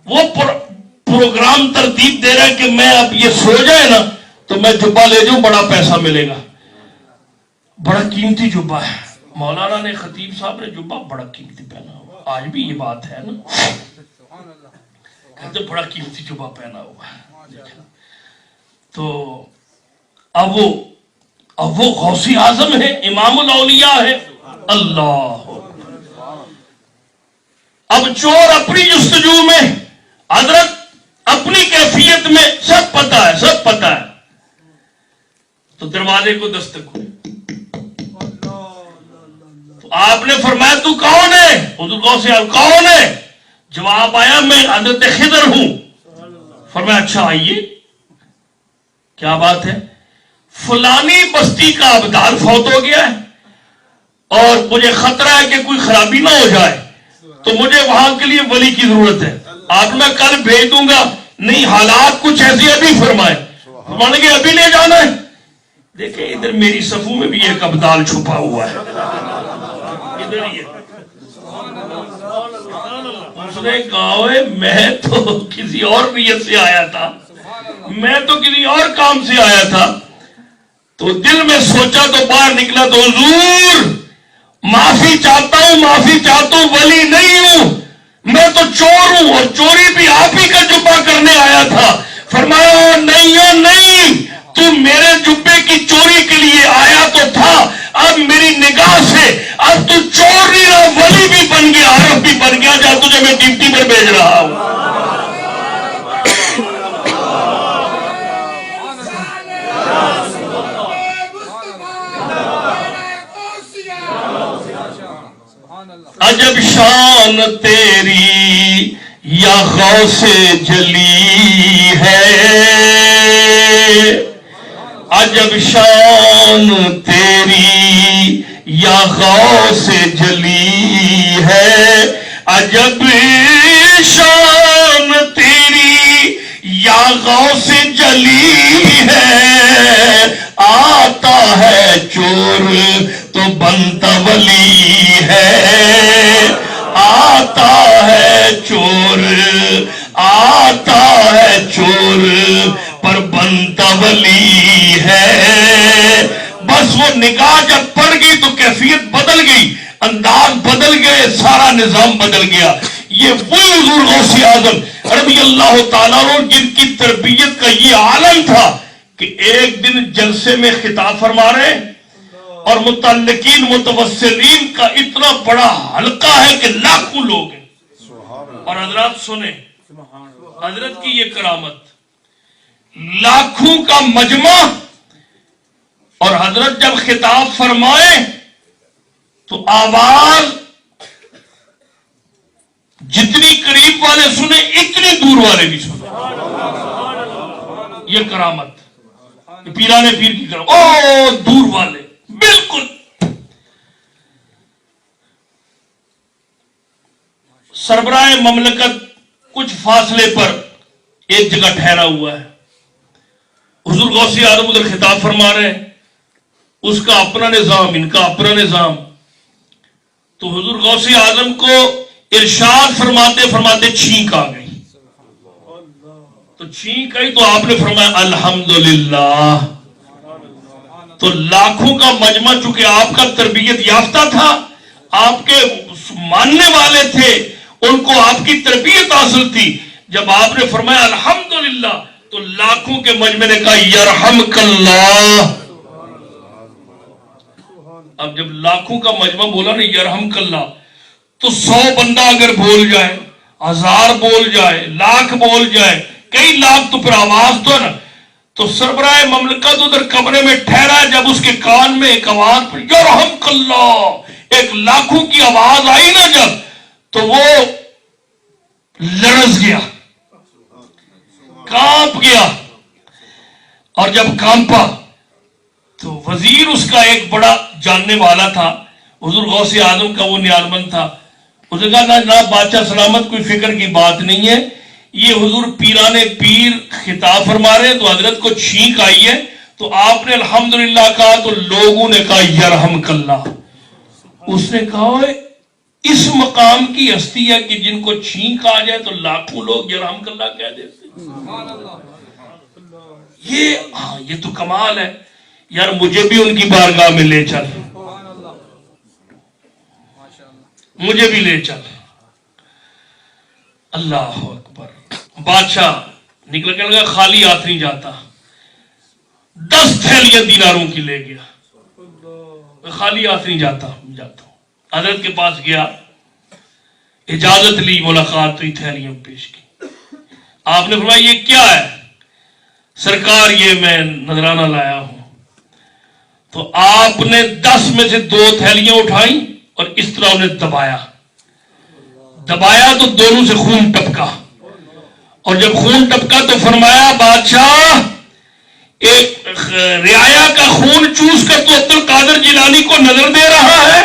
وہ پروگرام ترتیب دے رہا ہے کہ میں اب یہ سو جائے نا تو میں جبہ لے جاؤں، بڑا پیسہ ملے گا، بڑا قیمتی جبہ ہے۔ مولانا نے خطیب صاحب نے جبہ بڑا قیمتی پہنا ہوا، آج بھی یہ بات ہے نا، کہتے بڑا قیمتی جبہ پہنا ہوا ہے۔ تو اب وہ غوث اعظم ہے، امام الاولیاء ہے، اللہ۔ اب چور اپنی جستجو میں، حضرت اپنی کیفیت میں، سب پتا ہے، سب پتا ہے، تو دروازے کو دستک ہوئی. تو آپ نے فرمایا تو کون ہے؟ حضور غوث اعظم کون ہے؟ جواب آیا میں حضرت خضر ہوں. فرمایا اچھا آئیے. کیا بات ہے؟ فلانی بستی کا ابدال فوت ہو گیا ہے اور مجھے خطرہ ہے کہ کوئی خرابی نہ ہو جائے، تو مجھے وہاں کے لیے ولی کی ضرورت ہے. آپ میں کل بھیج دوں گا. نہیں، حالات کچھ ایسے ابھی فرمائے. فرمانے کے ابھی لے جانا ہے. دیکھیں ادھر میری صفوں میں بھی ایک ابدال چھپا ہوا ہے، ادھر ہی ہے. اس نے کہا میں تو کسی اور نیت سے آیا تھا، میں تو کسی اور کام سے آیا تھا. تو دل میں سوچا تو باہر نکلا تو حضور معافی چاہتا ہوں، ولی نہیں ہوں، میں تو چور ہوں، اور چوری بھی آپ ہی کا جبہ کرنے آیا تھا. فرمایا نہیں، تو میرے جبے کی چوری کے لیے آیا تو تھا، اب میری نگاہ سے اب تو چور نہیں رہا، ولی بھی بن گیا، عارف بھی بن گیا، جہاں تجھے میں ڈیوٹی پر بھیج رہا ہوں. عجب شان تیری یا غوث جلی ہے، عجب شان تیری یا غوث جلی ہے، عجب شان تیری یا غوث جلی ہے. آتا ہے چور تو بنتا ولی ہے، آتا ہے چور پر بنتا ولی ہے. بس وہ نگاہ جب پڑ گئی تو کیفیت بدل گئی، انداز بدل گئے، سارا نظام بدل گیا. یہ وہی حضور غوث اعظم رضی اللہ تعالیٰ عنہ جن کی تربیت کا یہ عالم تھا کہ ایک دن جلسے میں خطاب فرما رہے اور متعلقین متوسلین کا اتنا بڑا حلقہ ہے کہ لاکھوں لوگ ہیں. اور حضرات سنیں حضرت کی یہ کرامت، لاکھوں کا مجمع، اور حضرت جب خطاب فرمائے تو آواز جتنی قریب والے سنے اتنی دور والے بھی سنے. یہ کرامت پیرانے پیر کی کرامت. او دور والے بالکل. سربراہ مملکت کچھ فاصلے پر ایک جگہ ٹھہرا ہوا ہے، حضور غوث اعظم ادھر خطاب فرما رہے ہیں، اس کا اپنا نظام، ان کا اپنا نظام. تو حضور غوث اعظم کو ارشاد فرماتے فرماتے چھینک آ گئی. تو چھینک آئی تو آپ نے فرمایا الحمدللہ. تو لاکھوں کا مجمع چونکہ آپ کا تربیت یافتہ تھا، آپ کے ماننے والے تھے، ان کو آپ کی تربیت حاصل تھی. جب آپ نے فرمایا الحمدللہ تو لاکھوں کے مجمع نے کہا یرحمک اللہ. اب جب لاکھوں کا مجمع بولا نا یرحمک اللہ، تو 100 بندہ اگر بول جائے، 1000 بول جائے، لاکھ بول جائے، کئی لاکھ، تو پھر آواز تو ہے نا. تو سربراہ مملکت ادھر کمرے میں ٹھہرا، جب اس کے کان میں ایک آواز پر یرحمک اللہ، ایک لاکھوں کی آواز آئی نا جب، تو وہ لرز گیا، کانپ گیا. اور جب کانپا تو وزیر اس کا ایک بڑا جاننے والا تھا، حضور غوث اعظم کا وہ نیازمند تھا. اس نے کہا جناب بادشاہ سلامت، کوئی فکر کی بات نہیں ہے، یہ حضور پیرانے پیر خطاب فرما رہے ہیں تو حضرت کو چھینک آئی ہے. تو آپ نے الحمدللہ کہا تو لوگوں نے کہا یرحمک اللہ. اس نے کہا اس مقام کی ہستی ہے کہ جن کو چھینک آ جائے تو لاکھوں لوگ یرحمک اللہ کہہ دیتے. یہ تو کمال ہے یار. مجھے بھی ان کی بارگاہ میں لے چل، مجھے بھی لے چل. اللہ اکبر. بادشاہ نکل کے لگا خالی ہاتھ نہیں جاتا، 10 تھیلیاں دیناروں کی لے گیا، خالی ہاتھ نہیں جاتا. حضرت کے پاس گیا، اجازت لی، ملاقات تو تھیلیاں پیش کی. آپ نے فرمایا یہ کیا ہے؟ سرکار یہ میں نذرانہ لایا ہوں. تو آپ نے 10 میں سے 2 تھیلیاں اٹھائیں اور اس طرح انہیں دبایا تو دونوں سے خون ٹپکا، اور جب خون ٹپکا تو فرمایا بادشاہ ایک رعایا کا خون چوس کر تو عبد القادر جیلانی کو نظر دے رہا ہے،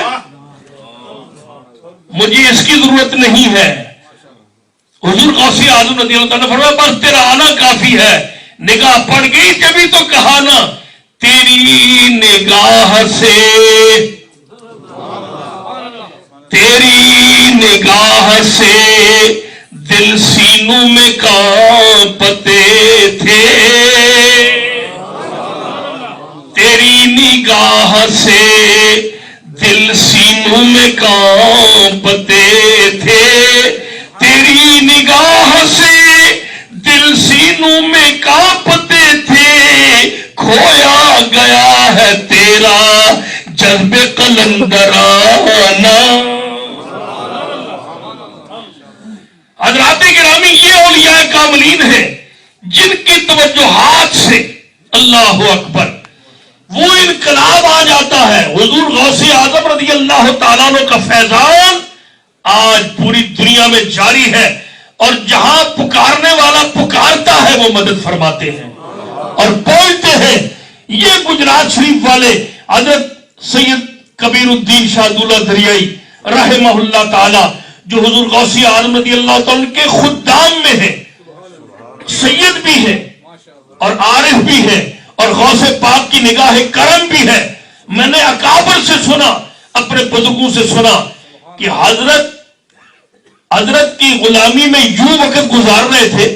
مجھے اس کی ضرورت نہیں ہے۔ حضور غوث اعظم رضی اللہ عنہ نے فرمایا بس تیرا آنا کافی ہے، نگاہ پڑ گئی جبھی تو کہا نا تیری نگاہ سے، تیری نگاہ سے دل سینوں میں کانپتے تھے، تیری نگاہ سے دل سینوں میں کانپتے تھے، تیری نگاہ سے دل سینوں میں کانپتے تھے، کھویا گیا ہے تیرا جذب قلندرانہ۔ حضرات گرامی، یہ اولیاء کاملین ہیں جن کی توجہات سے اللہ اکبر وہ انقلاب آ جاتا ہے۔ حضور غوث اعظم رضی اللہ تعالیٰ عنہ کا فیضان آج پوری دنیا میں جاری ہے، اور جہاں پکارنے والا پکارتا ہے وہ مدد فرماتے ہیں اور بولتے ہیں۔ یہ گجرات شریف والے حضرت سید کبیر الدین شاہ دولہ دریائی رحمہ اللہ تعالی، جو حضور غوث اعظم رضی اللہ تعالیٰ کے خدام میں ہیں، سید بھی ہے اور عارف بھی ہے اور غوث پاک کی نگاہ کرم بھی ہے۔ میں نے اکابر سے سنا، اپنے بزرگوں سے سنا کہ حضرت کی غلامی میں یوں وقت گزار رہے تھے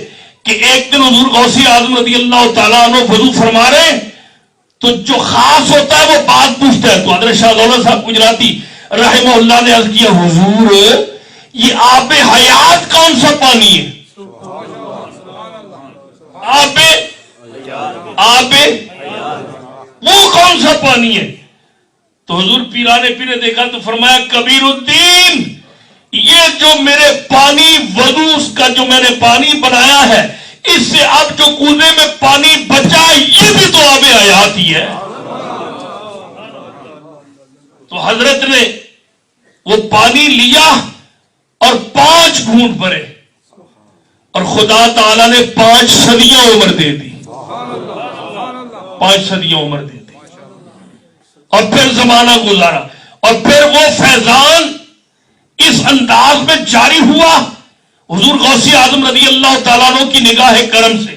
کہ ایک دن حضور غوث اعظم رضی اللہ تعالیٰ عنہ وضو فرما رہے ہیں تو جو خاص ہوتا ہے وہ بات پوچھتا ہے، تو حضرت شاہ دولت صاحب گجراتی رحمہ اللہ نے عرض کیا حضور یہ آب حیات کون سا پانی ہے؟ آب وہ کون سا پانی ہے؟ تو حضور پیرانے پیرے دیکھا تو فرمایا کبیر الدین، یہ جو میرے پانی وضو کا جو میں نے پانی بنایا ہے، اس سے اب جو کوزے میں پانی بچا یہ بھی تو آب حیات ہی ہے۔ تو حضرت نے وہ پانی لیا اور 5 گھونٹ بھرے اور خدا تعالیٰ نے 5 صدیاں عمر دے دی، 5 صدیاں عمر دے دی، اور پھر زمانہ گزارا، اور پھر وہ فیضان اس انداز میں جاری ہوا حضور غوث اعظم رضی اللہ تعالیٰ عنہ کی نگاہ کرم سے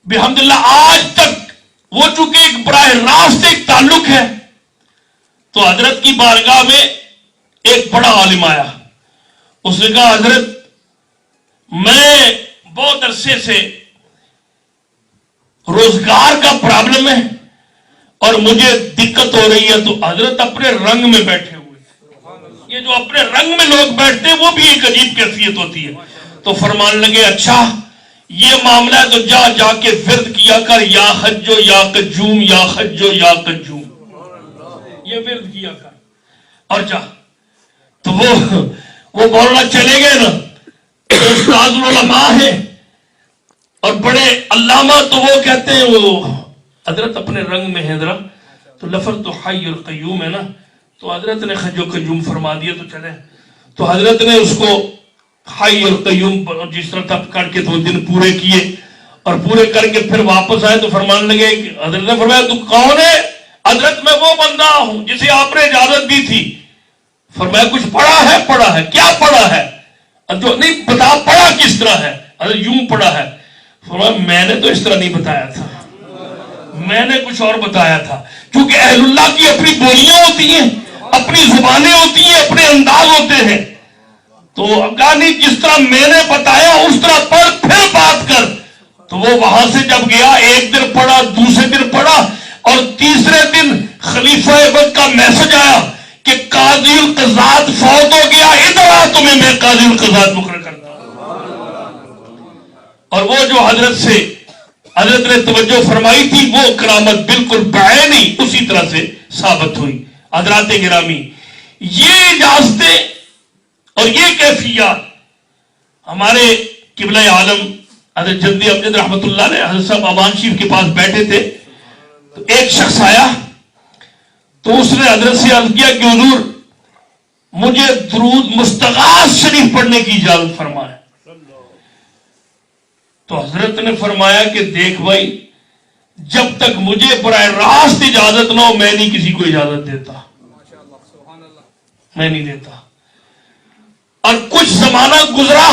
بحمداللہ آج تک۔ وہ چونکہ ایک براہ راست ایک تعلق ہے، تو حضرت کی بارگاہ میں ایک بڑا عالم آیا، اس نے کہا حضرت میں بہت عرصے سے روزگار کا پرابلم ہے اور مجھے دقت ہو رہی ہے۔ تو حضرت اپنے رنگ میں بیٹھے ہوئے، یہ جو اپنے رنگ میں لوگ بیٹھتے ہیں وہ بھی ایک عجیب کیفیت ہوتی ہے۔ تو فرمان لگے اچھا یہ معاملہ ہے تو جا جا کے ورد کیا کر یا حجو یا قجوم یا حجو یا قجوم، یہ ورد کیا کر اور جا۔ تو وہ بولنا چلے گئے نا، استاد العلماء ہے اور بڑے علامہ، تو وہ کہتے ہیں وہ حضرت اپنے رنگ میں ہے ذرا، تو لفظ تو حی القیوم ہے نا، تو حضرت نے حج و قیوم فرما دیا تو چلے۔ تو حضرت نے اس کو حی القیوم جس طرح تب کر کے 2 دن پورے کیے، اور پورے کر کے پھر واپس آئے تو فرمان لگے کہ حضرت نے فرمایا تو کون ہے؟ حضرت میں وہ بندہ ہوں جسے آپ نے اجازت دی تھی۔ فرمایا کچھ پڑھا ہے؟ پڑھا ہے۔ کیا پڑھا ہے؟ جو نہیں بتا پڑھا کس طرح ہے؟ حضرت یوں پڑھا ہے۔ فرمایا میں نے تو اس طرح نہیں بتایا تھا، میں نے کچھ اور بتایا تھا، کیونکہ اہل اللہ کی اپنی بولیاں ہوتی ہیں، اپنی زبانیں ہوتی ہیں، اپنے انداز ہوتے ہیں۔ تو کہا نہیں جس طرح میں نے بتایا اس طرح پڑھ پھر بات کر۔ تو وہ وہاں سے جب گیا ایک دن پڑھا، دوسرے دن پڑھا، اور تیسرے دن خلیفہ وقت کا میسج آیا کہ قاضی القضات فوت ہو گیا، ادھر آ تمہیں میں قاضی القضات مقرر کرتا ہوں۔ اور وہ جو حضرت نے توجہ فرمائی تھی وہ کرامت بالکل بعینی اسی طرح سے ثابت ہوئی۔ حضرات گرامی، یہ اجازتیں اور یہ کیفیات ہمارے قبلہ عالم حضرت جدی امجد رحمت اللہ علیہ، حضرت صاحب امان شریف کے پاس بیٹھے تھے، تو ایک شخص آیا تو اس نے حضرت سے عرض کیا کہ حضور مجھے درود مستغاث شریف پڑھنے کی اجازت فرمائے. تو حضرت نے فرمایا کہ دیکھ بھائی، جب تک مجھے براہ راست اجازت نہ ہو میں نہیں کسی کو اجازت دیتا، میں نہیں دیتا. اور کچھ زمانہ گزرا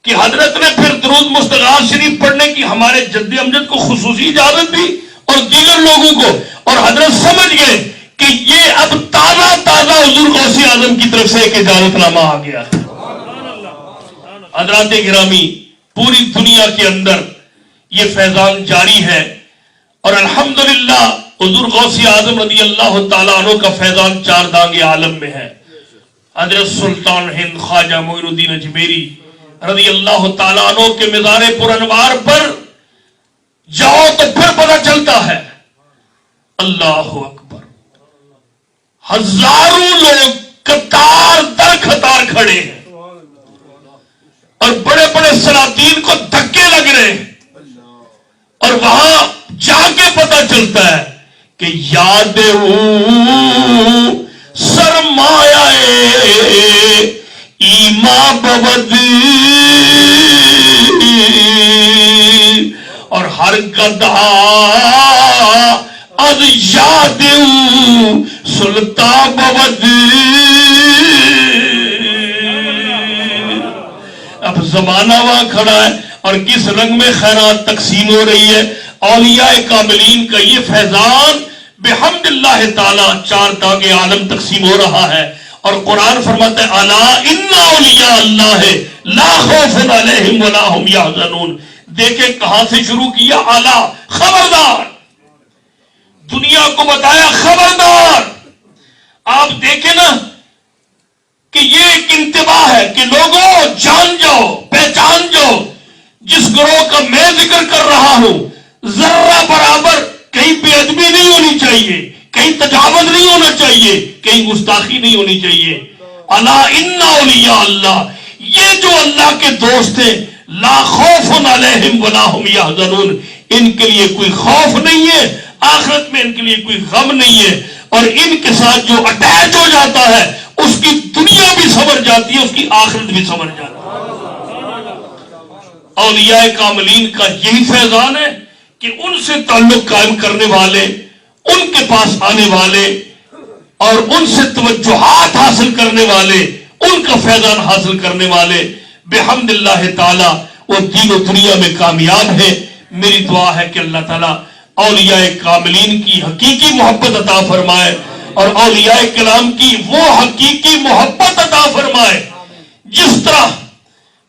کہ حضرت نے پھر درود مستغاث شریف پڑھنے کی ہمارے جد امجد کو خصوصی اجازت دی اور دیگر لوگوں کو، اور حضرت سمجھ گئے کہ یہ اب تازہ تازہ حضور غوث اعظم کی طرف سے ایک اجازت نامہ آ گیا ہے. حضرات گرامی، پوری دنیا کے اندر یہ فیضان جاری ہے، اور الحمدللہ حضور غوث اعظم رضی اللہ تعالیٰ عنہ کا فیضان چار دانگ عالم میں ہے. حضرت سلطان ہند خواجہ معین الدین اجمیری رضی اللہ تعالیٰ عنہ کے مزار پر انوار پر جاؤ تو پھر پتہ چلتا ہے. اللہ اکبر، ہزاروں لوگ قطار در قطار کھڑے ہیں اور بڑے بڑے سلاطین کو دھکے لگ رہے ہیں، اور وہاں جا کے پتہ چلتا ہے کہ یاد سرمایہ ایما بود اور ہر گدھا از یاد سلطان بود. اب زمانہ وہاں کھڑا ہے اور کس رنگ میں خیرات تقسیم ہو رہی ہے. اولیاء کاملین کا یہ فیضان بحمد اللہ تعالی چار دانگ عالم تقسیم ہو رہا ہے. اور قرآن فرماتا ہے الا ان اولیاء اللہ لا خوف علیہم ولا هم یحزنون. دیکھیں کہاں سے شروع کیا، اعلیٰ، خبردار، دنیا کو بتایا خبردار. آپ دیکھیں نا کہ یہ ایک انتباہ ہے کہ لوگوں جان جاؤ، پہچان جاؤ، جس گروہ کا میں ذکر کر رہا ہوں ذرہ برابر کہیں بے ادبی نہیں ہونی چاہیے، کہیں تجاوز نہیں ہونا چاہیے، کہیں گستاخی نہیں ہونی چاہیے. الا ان اولیاء اللہ، یہ جو اللہ کے دوست ہیں، لا خوف علیہم ولا هم یحزنون، ان کے لیے کوئی خوف نہیں ہے، آخرت میں ان کے لیے کوئی غم نہیں ہے. اور ان کے ساتھ جو اٹیچ ہو جاتا ہے اس کی دنیا بھی سنور جاتی ہے، اس کی آخرت بھی سنور جاتی ہے. اولیاء کاملین کا یہی فیضان ہے کہ ان سے تعلق قائم کرنے والے، ان کے پاس آنے والے اور ان سے توجہات حاصل کرنے والے، ان کا فیضان حاصل کرنے والے بحمد اللہ تعالی وہ دین و دنیا میں کامیاب ہے. میری دعا ہے کہ اللہ تعالیٰ اولیاء کاملین کی حقیقی محبت عطا فرمائے اور اولیاء کرام کی وہ حقیقی محبت عطا فرمائے جس طرح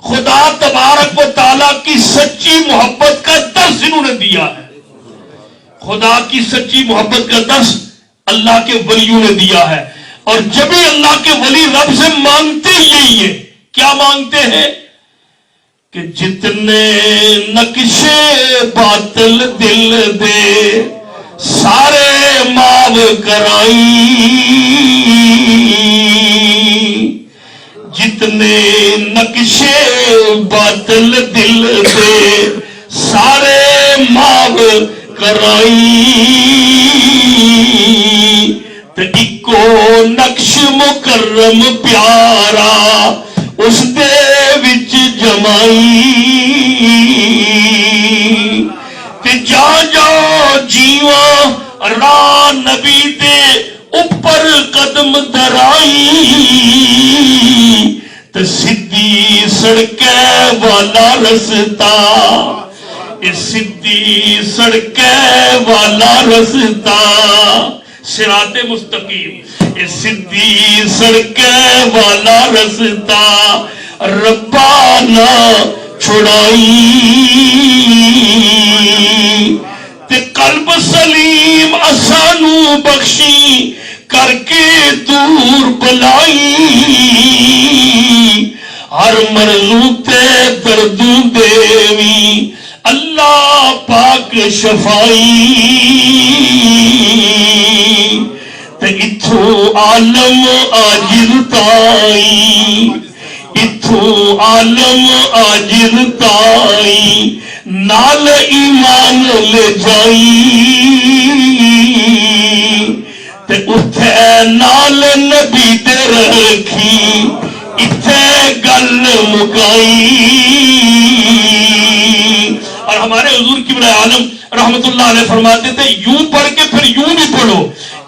خدا تبارک و تعالیٰ کی سچی محبت کا درس انہوں نے دیا ہے. خدا کی سچی محبت کا درس اللہ کے ولیوں نے دیا ہے، اور جب ہی اللہ کے ولی رب سے مانگتے یہی ہے. کیا مانگتے ہیں؟ کہ جتنے نقشے باطل دل دے سارے معاف کرائی، جتنے نقشے باطل دل دے سارے معاف کرائی، تے اکو نقش مکرم پیارا اس دے وچ جمائی، تے جا جا جیواں راہ نبی دے اوپر قدم درائی، تے سدھی سڑکے والا رستا، سدھی سڑکے والا رستا، صراط مستقیم، سدھی سڑکے والا رستا ربا نہ چھڑائی، تے قلب سلیم اسانو بخشی کر کے دور بلائی، ہر مرضو تے دردوں دیوی اللہ پاک شفائی، تے اتھو عالم آجر تائی، اتھو عالم آجر تائی نال ایمان لے جائی، نال نبی دے رکھی اتھے گل مکائی. اور ہمارے حضور کبریٰ عالم رحمت اللہ علیہ فرماتے تھے یوں پڑھ کے پھر یوں بھی پڑھو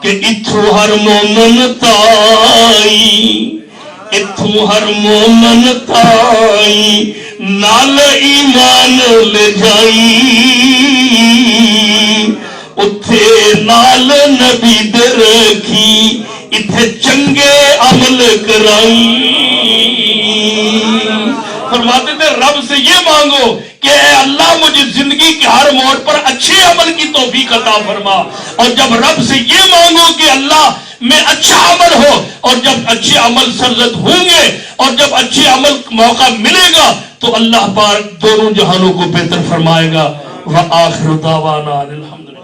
کہ اتھو ہر مومن تائی، اتھو ہر مومن تائی نال ایمان لے جائی، اتھے نال نبی دے رکھی اتھے چنگے عمل کرائی. فرماتے تھے رب سے یہ مانگو کہ اے اللہ مجھے زندگی کے ہر موڑ پر اچھے عمل کی توفیق عطا فرما. اور جب رب سے یہ مانگو کہ اللہ میں اچھا عمل ہو، اور جب اچھے عمل سرزد ہوں گے اور جب اچھے عمل موقع ملے گا تو اللہ پاک دونوں جہانوں کو بہتر فرمائے گا. وآخر دعوانا الحمدللہ.